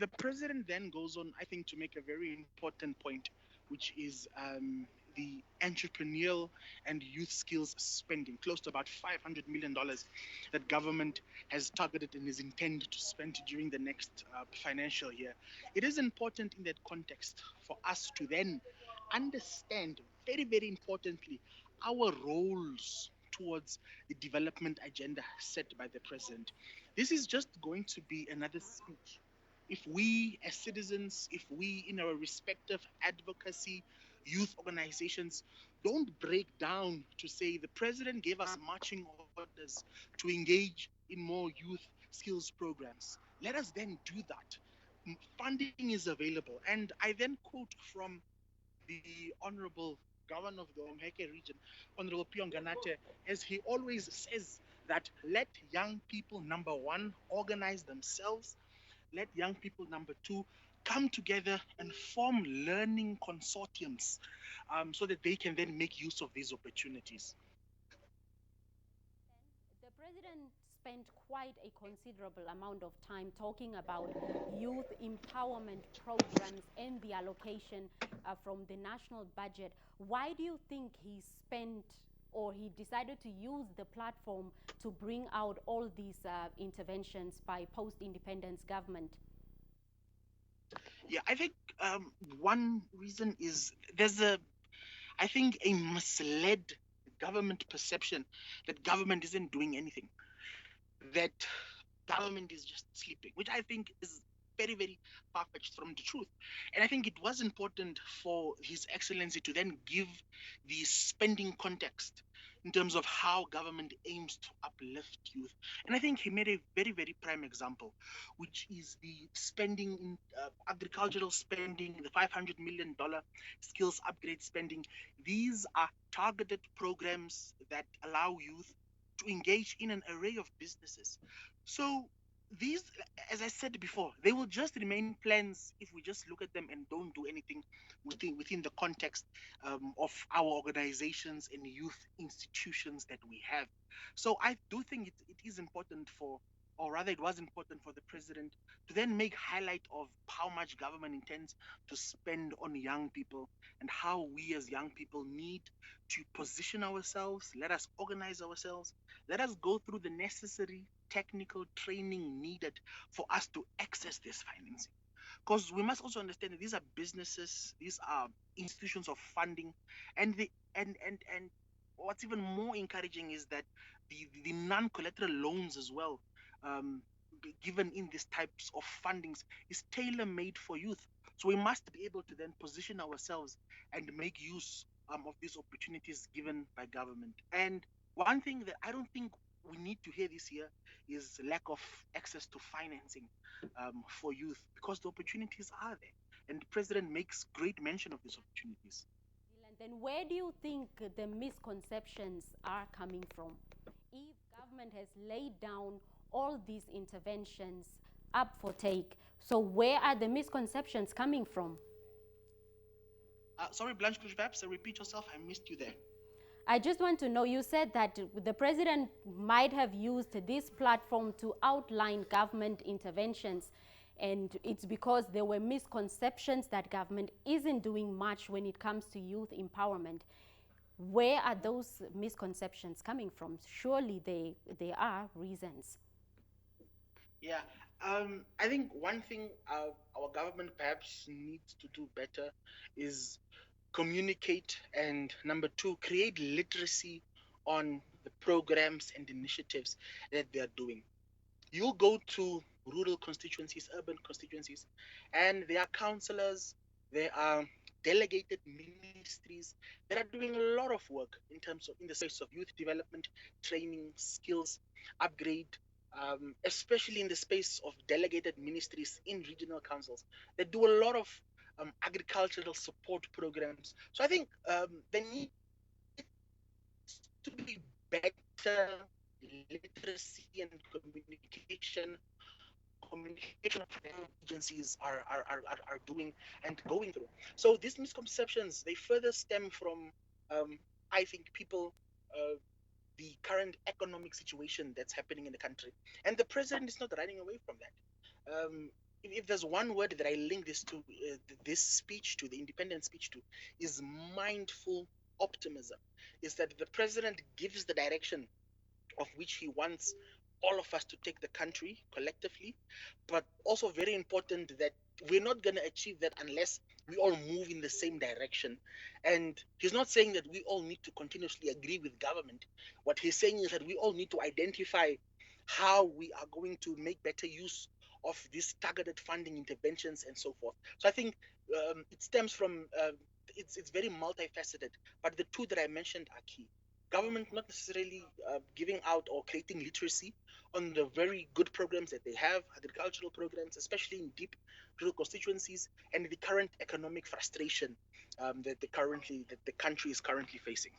The president then goes on, I think, to make a very important point, which is the entrepreneurial and youth skills spending, close to about $500 million that government has targeted and is intended to spend during the next financial year. It is important in that context for us to then understand, very, very importantly, our roles towards the development agenda set by the president. This is just going to be another speech if we as citizens, if we in our respective advocacy, youth organizations don't break down to say the president gave us marching orders to engage in more youth skills programs. Let us then do that. Funding is available. And I then quote from the Honorable Governor of the Hage region, Honorable Pionganate, as he always says that let young people, number one, organize themselves. Let young people, number two, come together and form learning consortiums so that they can then make use of these opportunities. The president spent quite a considerable amount of time talking about youth empowerment programs and the allocation from the national budget. Why do you think he spent or he decided to use the platform to bring out all these interventions by post-independence government? Yeah, I think one reason is there's I think, a misled government perception that government isn't doing anything, that government is just sleeping, which I think is very, very far fetched from the truth. And I think it was important for His Excellency to then give the spending context in terms of how government aims to uplift youth. And I think he made a very, very prime example, which is the spending in agricultural spending, the $500 million skills upgrade spending. These are targeted programs that allow youth to engage in an array of businesses. So these, as I said before, they will just remain plans if we just look at them and don't do anything within the context of our organizations and youth institutions that we have. So I do think it is important for, or rather, it was important for the president to then make highlight of how much government intends to spend on young people and how we as young people need to position ourselves. Let us organize ourselves. Let us go through the necessary technical training needed for us to access this financing. Because we must also understand that these are businesses, these are institutions of funding, and the and what's even more encouraging is that the non-collateral loans as well, um, given in these types of fundings, is tailor-made for youth. So we must be able to then position ourselves and make use of these opportunities given by government. And one thing that I don't think we need to hear this year is lack of access to financing for youth, because the opportunities are there. And the president makes great mention of these opportunities. And then where do you think the misconceptions are coming from? If government has laid down all these interventions up for take, so where are the misconceptions coming from? Sorry, Blanche, could you perhaps repeat yourself? I missed you there. I just want to know, you said that the president might have used this platform to outline government interventions, and it's because there were misconceptions that government isn't doing much when it comes to youth empowerment. Where are those misconceptions coming from? Surely they are reasons. Yeah, I think one thing our government perhaps needs to do better is communicate, and number two, create literacy on the programs and initiatives that they are doing. You go to rural constituencies, urban constituencies, and there are counselors, there are delegated ministries that are doing a lot of work in terms of in the space of youth development, training, skills, upgrade, especially in the space of delegated ministries in regional councils that do a lot of agricultural support programs. So I think there needs to be better literacy and communication communication agencies are doing and going through. So these misconceptions, they further stem from, I think, people, the current economic situation that's happening in the country. And the president is not running away from that. if there's one word that I link this to, this speech to, the independence speech to, is mindful optimism. Is that the president gives the direction of which he wants all of us to take the country collectively, but also very important that we're not going to achieve that unless we all move in the same direction. And he's not saying that we all need to continuously agree with government. What he's saying is that we all need to identify how we are going to make better use of these targeted funding interventions and so forth. So I think it stems from it's very multifaceted, but the two that I mentioned are key. Government not necessarily giving out or creating literacy on the very good programs that they have, agricultural programs, especially in deep rural constituencies, and the current economic frustration that the country is currently facing.